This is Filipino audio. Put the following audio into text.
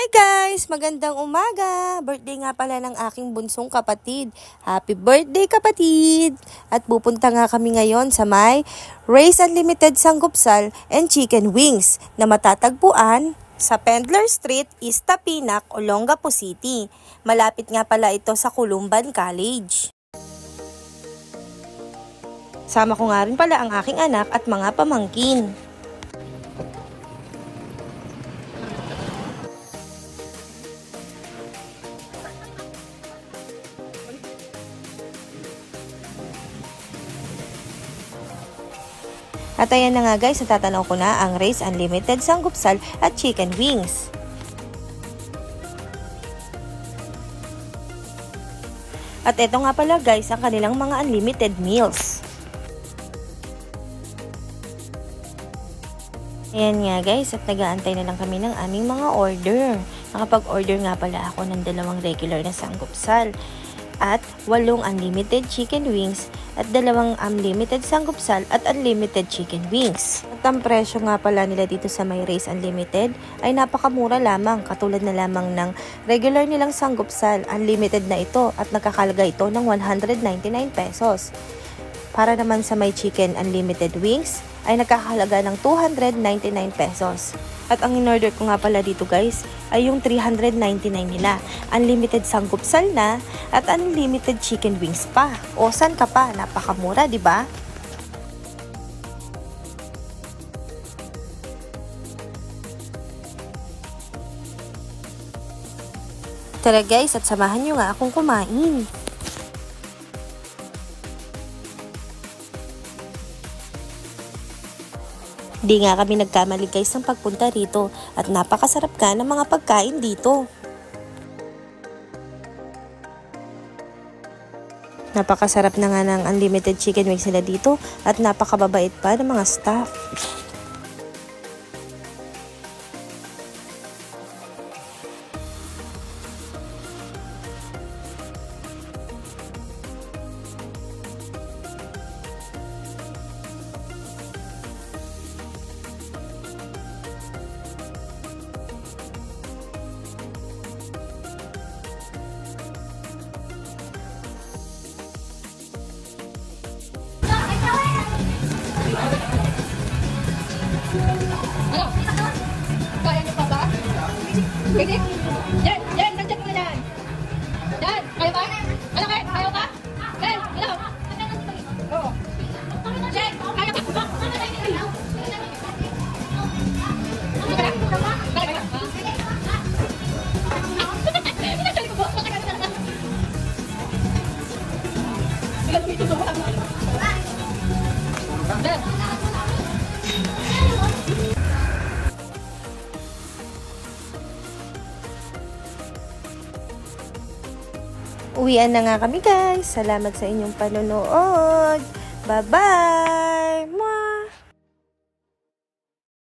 Guys! Magandang umaga! Birthday nga pala ng aking bunsong kapatid. Happy birthday kapatid! At pupunta nga kami ngayon sa may Ray's Unlimited Sanggupsal and Chicken Wings na matatagpuan sa Pendler Street, East Tapinac, Olongapo City. Malapit nga pala ito sa Columban College. Sama ko nga rin pala ang aking anak at mga pamangkin. At ayan na nga guys, natatanaw ko na ang Ray's Unlimited Sanggupsal at Chicken Wings. At eto nga pala guys, ang kanilang mga unlimited meals. Ayan nga guys, at nag-aantay na lang kami ng aming mga order. Nakapag-order nga pala ako ng 2 regular na sanggupsal at 8 unlimited chicken wings at 2 unlimited sanggupsal at unlimited chicken wings. At ang presyo nga pala nila dito sa may Ray's Unlimited ay napakamura lamang, katulad na lamang ng regular nilang sanggupsal. Unlimited na ito at nakakalaga ito ng 199 pesos. Para naman sa may chicken unlimited wings ay nakakahalaga ng 299 pesos. At ang in-order ko nga pala dito guys ay yung 399 nila. Unlimited sanggupsal na at unlimited chicken wings pa. O san ka pa? Napakamura, di ba? Tara guys, at samahan nyo nga akong kumain. Di nga kami nagkamali guys ng pagpunta rito at napakasarap ka ng mga pagkain dito. Napakasarap na nga ng unlimited chicken wings nila dito at napakababait pa ng mga staff. Kaya niyo pa ba? Pwede? Yan! Yan! Nandiyan mo na yan! Yan! Kaya ba? Ano kaya? Kaya ka? Yan! Hello! Oo! Yan! Kaya ka? Kaya ka? Kaya ka? Pinagsalit ko po! Bakit ka na? Ilan mo ito sa mga? Yan! Uwian na nga kami guys. Salamat sa inyong panonood. Bye-bye!